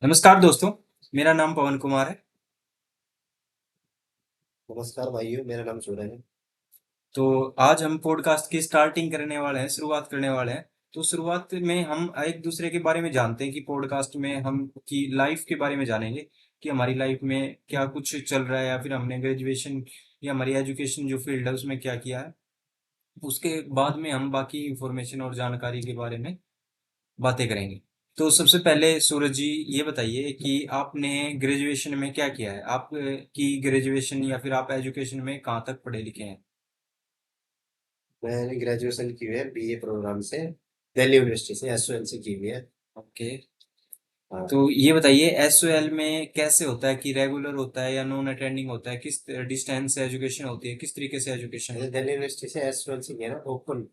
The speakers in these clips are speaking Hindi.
नमस्कार दोस्तों, मेरा नाम पवन कुमार है। नमस्कार भाइयों, मेरा नाम सूरज है। तो आज हम पॉडकास्ट की स्टार्टिंग करने वाले हैं, शुरुआत करने वाले हैं। तो शुरुआत में हम एक दूसरे के बारे में जानते हैं कि पॉडकास्ट में हम की लाइफ के बारे में जानेंगे कि हमारी लाइफ में क्या कुछ चल रहा है या फिर हमने ग्रेजुएशन या हमारी एजुकेशन जो फील्ड है उसमें क्या किया है। उसके बाद में हम बाकी इंफॉर्मेशन और जानकारी के बारे में बातें करेंगे। तो सबसे पहले सूरज जी ये बताइए कि आपने ग्रेजुएशन में क्या किया है? आप की ग्रेजुएशन या फिर आप एजुकेशन में कहाँ तक पढ़े लिखे हैं? मैंने ग्रेजुएशन की हुई है बीए प्रोग्राम से, दिल्ली यूनिवर्सिटी से, एसओएल से की हुई है। ओके। हाँ। तो ये बताइए एसओएल में कैसे होता है कि रेगुलर होता है या नॉन अटेंडिंग होता है? किस डिस्टेंस से एजुकेशन होती है? किस तरीके से एजुकेशन मैंने होता है? दिल्ली यूनिवर्सिटी से एसओएल से किया ना, ओपन।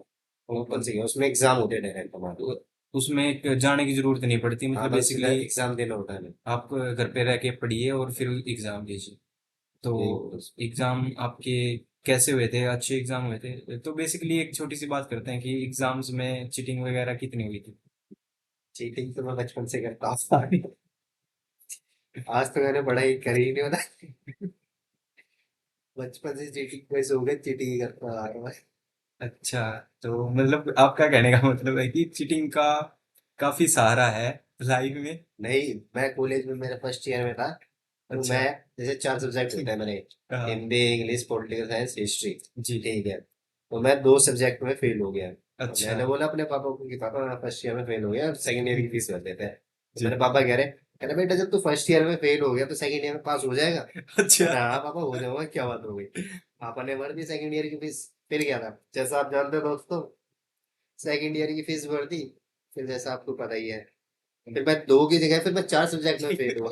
Open open. से किया, उसमें एग्जाम होते हैं डायरेक्ट हमारे। तो उसमें जाने की जरूरत नहीं पड़ती, हाँ, मतलब बस बेसिकली एग्जाम देना होता है। आप घर पे रह के पढ़िए और फिर एग्जाम दीजिए। तो यही बस। एग्जाम आपके कैसे हुए थे? अच्छे एग्जाम हुए थे? तो बेसिकली एक छोटी सी बात करते हैं कि एग्जाम्स में चीटिंग वगैरह कितनी हुई थी? चीटिंग तो मैं बचपन से करता था। आज तो मैंने पढ़ाई करी ही नहीं होता। बचपन से चीटिंग कैसे हो गई, चीटिंग ही करता आ रहा हूँ। अच्छा, तो मतलब आपका कहने का मतलब है कि चीटिंग का काफी सहारा है लाइफ में। नहीं, मैं कॉलेज में मेरे फर्स्ट ईयर में था। तो अच्छा। मैं, जैसे 4 सब्जेक्ट होते हैं मेरे, हाँ। Hindi, English, political science, history. जी। ठीक है। तो मैं 2 सब्जेक्ट में फेल हो गया। तो अच्छा। मैंने बोला अपने पापा को कि पापा मैं फर्स्ट ईयर में फेल हो गया और सेकंड ईयर की फीस भर देते हैं। तो जी। मेरे पापा कह रहे बेटा जब तू फर्स्ट ईयर में फेल हो गया तो सेकंड ईयर में पास हो जाएगा। अच्छा। मैंने हाँ पापा हो जाऊंगा, क्या बात हो गई। पापा ने भर दी सेकंड ईयर की फीस। फिर क्या था, जैसा आप जानते हो दोस्तों, सेकंड ईयर की फीस भर दी। फिर जैसा आपको पता ही है, फिर मैं 2 की जगह फिर मैं 4 सब्जेक्ट में फेल हुआ।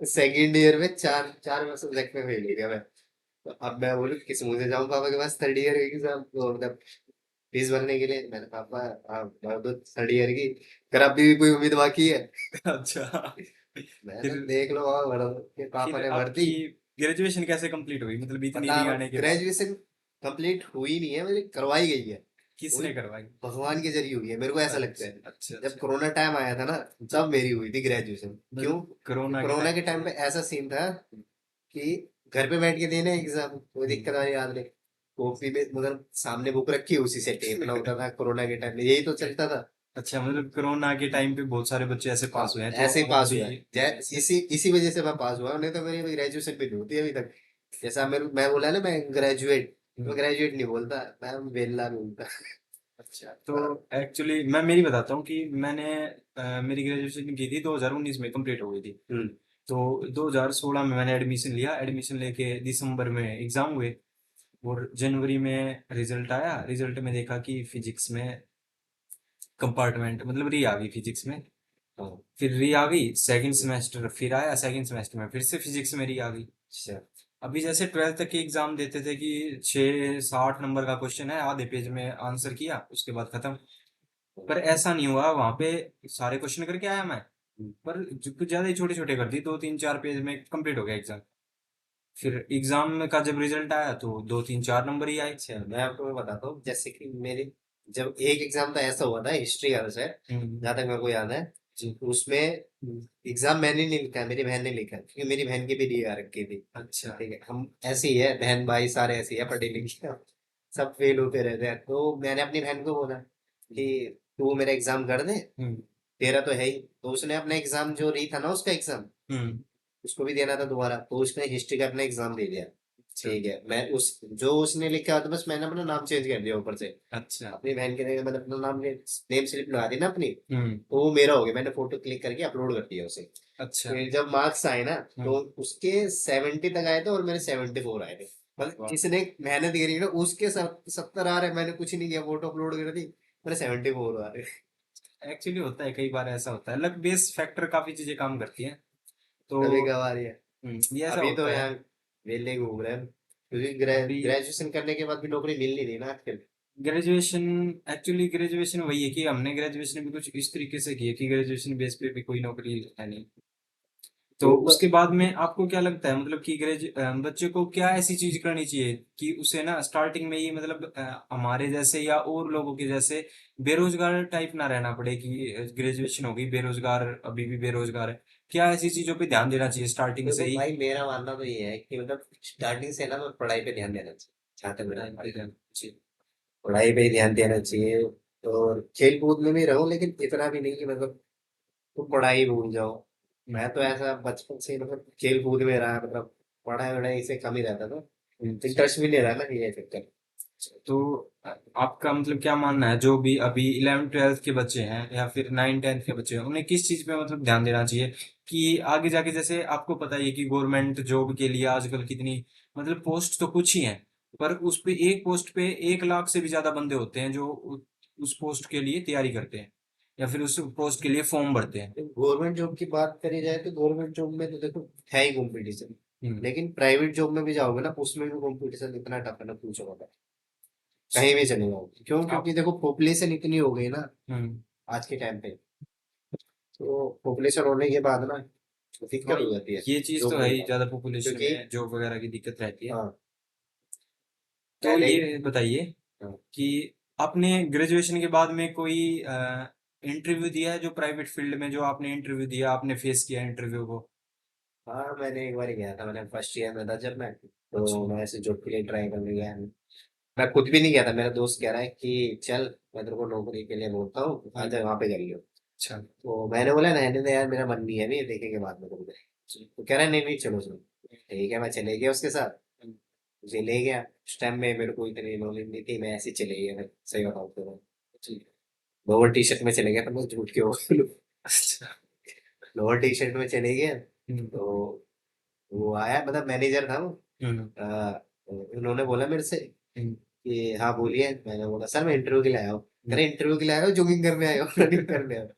सेकंड ईयर में चार चार सब्जेक्ट में फेल हो गया मैं। तो अब मैं बोलूँ किस मुंह से जाऊँ पापा के पास थर्ड ईयर की एग्जाम, तो मतलब फीस भरने के लिए। मैंने पापा आप भर दो थर्ड ईयर की, अगर अभी भी कोई उम्मीद बाकी है। अच्छा। मैंने फिर देख लो पापा भर दो, फिर पापा फिर ने भर दी। आपकी ग्रेजुएशन कैसे कंप्लीट हुई, मतलब इतनी पता नहीं आने के बाद? ग्रेजुएशन कंप्लीट हुई नहीं है, मुझे करवाई गई है। वो भी किसने करवाई? भगवान के जरिए हुई है, मेरे को ऐसा लगता है। अच्छा अच्छा जब अच्छा। कोरोना टाइम आया था ना, जी। तब मेरी हुई थी ग्रेजुएशन। क्यों? मतलब कोरोना के कोरोना टाइम। के टाइम पे ऐसा सीन था कि घर पे बैठ के देने एग्जाम, कोई दिक्कत वाली याद नहीं। कॉपी पे मतलब सामने बुक रखी, उसी से टेपना होता था। कोरोना के टाइम में यही तो चलता था। अच्छा, मतलब कोरोना के टाइम पे बहुत सारे बच्चे ऐसे हाँ, पास हुए हैं, तो ऐसे ही आप पास भी। हुआ है। इसी इसी वजह से मैं पास हुआ, नहीं तो मेरी ग्रेजुएशन भी नहीं होती अभी तक। जैसा मैं बोला ना, मैं ग्रेजुएट, मैं ग्रेजुएट नहीं बोलता, मैं वेल्ला बोलता। अच्छा, तो एक्चुअली मैं मेरी बताता हूँ कि मैंने मेरी ग्रेजुएशन की थी 2019 में, कंप्लीट हो गई थी। हम्म। तो 2016 में मैंने एडमिशन लिया, एडमिशन लेके दिसंबर में एग्ज़ाम हुए और जनवरी में रिजल्ट आया। रिजल्ट में देखा कि फिजिक्स में कंपार्टमेंट मतलब री आ गई फिजिक्स में। हाँ। फिर री आ गई, सेकंड सेमेस्टर फिर आया, सेकंड सेमेस्टर में फिर से फिजिक्स में री आ गई। अच्छा। अभी जैसे ट्वेल्थ तक के एग्जाम देते थे कि 6-8 नंबर का क्वेश्चन है, आधे पेज में आंसर किया उसके बाद खत्म। पर ऐसा नहीं हुआ, वहां पे सारे क्वेश्चन करके आया मैं, पर कुछ ज्यादा ही छोटे छोटे कर दी, 2-3-4 पेज में कंप्लीट हो गया एग्जाम। फिर एग्जाम का जब रिजल्ट आया तो 2-3-4 नंबर ही आए। अच्छा, मैं बताता हूँ, जैसे कि मेरी जब एक एग्जाम तो ऐसा हुआ था, हिस्ट्री का है, जहाँ तक मेरे को याद है। जी। उसमें एग्जाम मैंने नहीं लिखा, मेरी बहन ने लिखा, क्योंकि मेरी बहन की भी डी आ रखी थी। अच्छा। ठीक है, हम ऐसे ही है, बहन भाई सारे ऐसे ही है, पढ़े लिखे, सब फेल होते रहते हैं। तो मैंने अपनी बहन को बोला कि तू मेरा एग्जाम कर दे, हम्म। तेरा तो है ही। तो उसने अपना एग्जाम जो रही था ना, उसका एग्जाम हम्म। उसको भी देना था दोबारा, तो उसने हिस्ट्री का अपना एग्जाम दे दिया। अच्छा ठीक है, मैं उस जो उसने लिखा था, बस मैंने अपना नाम चेंज कर दिया ऊपर से। अच्छा। अपनी बहन के जगह मैंने अपना नाम, नेम स्लिप लगा दी ना अपनी, हम्म। तो वो मेरा हो गया। मैंने फोटो क्लिक करके अपलोड कर दिया उसे। अच्छा। फिर जब मार्क्स आए ना, तो हम्म। उसके 70 तक आए थे और मेरे 74 आए थे। मतलब वाह। जिसने मेहनत करी ना, उसके 70 आ रहे, मैंने कुछ नहीं किया, फोटो अपलोड कर दी, मेरे 74 आ रहे। एक्चुअली होता है, कई बार ऐसा होता है, लक बेस फैक्टर काफी चीजें काम करती हैं। तो कभी कभार ये, ये ऐसा अभी तो होता है। यहाँ वेले घूम रहे हैं, क्योंकि अभी ग्रेजुएशन करने के बाद भी नौकरी मिल नहीं रही ना आजकल। ग्रेजुएशन, एक्चुअली ग्रेजुएशन वही है कि हमने ग्रेजुएशन भी कुछ इस तरीके से की है कि ग्रेजुएशन बेस पे भी कोई नौकरी है नहीं। तो वो उसके बाद में आपको क्या लगता है मतलब कि बच्चे को क्या ऐसी चीज करनी चाहिए कि उसे ना स्टार्टिंग में ही मतलब हमारे जैसे या और लोगों के जैसे बेरोजगार टाइप ना रहना पड़े कि ग्रेजुएशन होगी बेरोजगार अभी भी बेरोजगार है, क्या ऐसी चीजों पे ध्यान देना चाहिए स्टार्टिंग से देखो ही? भाई, मेरा मानना तो ये है कि मतलब स्टार्टिंग से ना तो पढ़ाई पे ध्यान देना चाहिए, जहाँ तक मेरा जी। पढ़ाई पे ही ध्यान देना चाहिए। और खेल कूद में भी रहो, लेकिन इतना भी नहीं कि मतलब तुम पढ़ाई भूल जाओ। मैं तो ऐसा बचपन से ही मतलब खेल कूद में रहा, मतलब पढ़ाई वढ़ाई से कम ही रहता था, अच्छा। इंटरेस्ट भी नहीं रहा ना, ये चक्कर। तो आपका मतलब क्या मानना है जो भी अभी 11th 12th के बच्चे हैं या फिर 9th 10th के बच्चे हैं उन्हें किस चीज पे मतलब ध्यान देना चाहिए कि आगे जाके जैसे आपको पता ही है कि गवर्नमेंट जॉब के लिए आजकल कितनी मतलब पोस्ट तो कुछ ही हैं पर उस पे एक पोस्ट पे 1 लाख से भी ज्यादा बंदे होते हैं जो उस पोस्ट के लिए तैयारी करते हैं या फिर उस पोस्ट के लिए फॉर्म भरते हैं। गवर्नमेंट जॉब की बात करी जाए तो गवर्नमेंट जॉब में तो देखो है ही कंपटीशन, हम्म। लेकिन प्राइवेट जॉब में भी जाओगे ना, उसमें भी कंपटीशन इतना टफ है ना, पूछो मत। कहीं भी चले जाओ, क्यों? आप। क्योंकि देखो पॉपुलेशन इतनी हो गई ना हम्म। आज के टाइम पे। तो पॉपुलेशन होने के बाद ना दिक्कत हाँ, हो जाती है ये चीज तो जॉब है मिल ही पाना। ज्यादा पॉपुलेशन क्योंकि में जॉब वगैरह की दिक्कत रहती है। हाँ, तो पहले ये बताइए हाँ, कि आपने ग्रेजुएशन के बाद में कोई इंटरव्यू दिया है जो प्राइवेट फील्ड में जो आपने इंटरव्यू दिया आपने फेस किया इंटरव्यू को? हाँ, मैंने एक बार ही गया था, मैंने फर्स्ट ईयर में था जब मैं, अच्छा। तो मैं ऐसे जॉब के लिए ट्राई करने गया। मैं खुद भी नहीं गया था, मेरा दोस्त कह रहा है कि चल मैं तेरे को नौकरी के लिए बोलता हूँ, आ जा वहाँ पे कर लियो। अच्छा। तो मैंने बोला नहीं नहीं यार, मेरा मन नहीं है, नहीं देखेंगे बाद में तुमको। तो कह रहा है नहीं नहीं चलो चलो। ठीक है, मैं चले गया उसके साथ। मुझे ले गया, उस टाइम में मेरे को इतनी नॉलेज नहीं थी, मैं ऐसे ही चले गया, मैं सही बताऊँ तो। लोअर टी शर्ट में चले गया, पर मैं झूठ क्यों बोलूं। अच्छा। लोअर टी शर्ट में चले गए। हम्म। तो वो आया, मतलब मैनेजर था वो। हम्म। उन्होंने बोला मेरे से हम्म। कि हाँ बोलिए। मैंने बोला सर मैं इंटरव्यू के लिए आया हूँ। कह हम्म। रहे इंटरव्यू के लिए आया हो, जॉगिंग करने आया हो, रनिंग करने आया हो?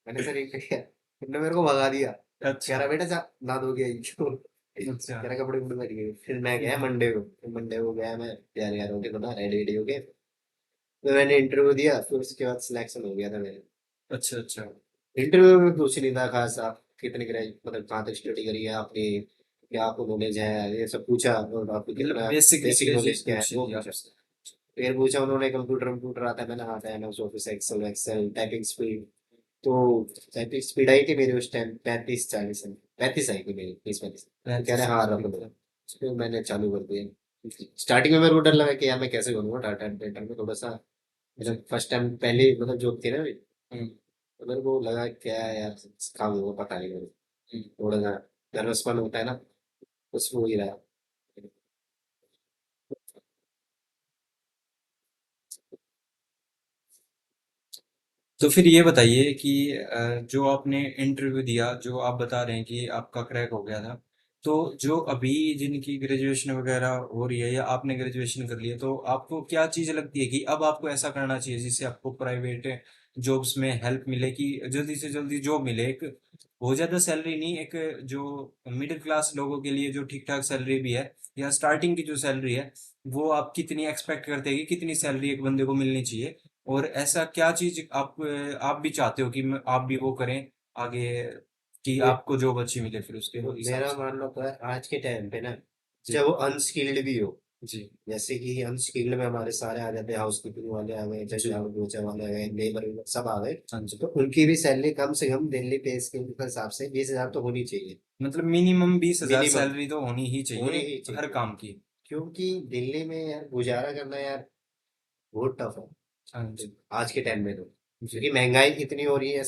मैंने सर एक किया, उन्होंने मेरे को भगा दिया। कह अच्छा। रहा बेटा जा ना दोगे क्यों? अच्छा। कह रहा कपड़े कपड़े पहन गए। फिर मैं गया मंडे को, मंडे को गया मैं, तैयार यार होके थोड़ा रेडी वेडी हो गए। तो मैंने इंटरव्यू दिया, फिर उसके बाद सिलेक्शन हो गया था मेरे। अच्छा। अच्छा। इंटरव्यू में कुछ नहीं था खास, आप कितने ग्रेज मतलब कहाँ तक स्टडी करी है आपने, क्या आपको नॉलेज है, ये सब पूछा। और आपको मतलब कितना बेसिक बेसिक नॉलेज नॉलेज क्या है पूछ वो ली पूछा। आपसे। फिर पूछा उन्होंने, कंप्यूटर कंप्यूटर आता है? मैंने आता है, MS office, excel excel, typing speed. तो टाइपिंग स्पीड आई थी मेरी उस टाइम 35 40 में, 35 आई थी मेरी, 30 35। तो कह रहे 35 हाँ रख ठीक लो। है। फिर मैंने चालू कर दिया। स्टार्टिंग में मेरे को डर लगा कि यार मैं कैसे करूँगा, डाटा एंट्री में थोड़ा सा मेरा जी। फर्स्ट टाइम पहली मतलब जॉब थी ना मेरी। हम्म। तो मेरे को लगा क्या है यार, काम होगा पता नहीं मेरे को। हम्म। थोड़ा सा नर्वसपन होता है ना, कुछ हो ही रहा। तो फिर ये बताइए कि जो आपने इंटरव्यू दिया जो आप बता रहे हैं कि आपका क्रैक हो गया था, तो जो अभी जिनकी ग्रेजुएशन वगैरह हो रही है या आपने ग्रेजुएशन कर लिया तो आपको क्या चीज़ लगती है कि अब आपको ऐसा करना चाहिए जिससे आपको प्राइवेट जॉब्स में हेल्प मिले कि जल्दी से जल्दी जॉब मिले, एक बहुत ज़्यादा सैलरी नहीं, एक जो मिडिल क्लास लोगों के लिए जो ठीक ठाक सैलरी भी है या स्टार्टिंग की जो सैलरी है वो आप कितनी एक्सपेक्ट करते हैं कि कितनी सैलरी एक बंदे को मिलनी चाहिए? और ऐसा क्या चीज आप भी चाहते हो कि आप भी वो करें आगे कि मे- आपको जॉब अच्छी मिले फिर उसके हिसाब मेरा से? मानना तो है आज के टाइम पे ना, जी। चाहे वो अनस्किल्ड भी हो, जी। जैसे कि अनस्किल्ड में हमारे सारे आ जाते हैं, हाउस कीपिंग वाले आ गए, जैसे जी। झाड़ू पोछा वाले आ गए, लेबर सब आ गए। हाँ जी। तो उनकी भी सैलरी कम से कम दिल्ली पे स्केल के हिसाब से 20,000 तो होनी चाहिए, मतलब मिनिमम 20,000 मिनिमम सैलरी तो होनी ही होनी चाहिए ही हर चाहिए। काम की। क्योंकि दिल्ली में यार गुजारा करना यार बहुत टफ हाँ जी। है आज के टाइम में तो, जी। क्योंकि महंगाई इतनी हो रही है।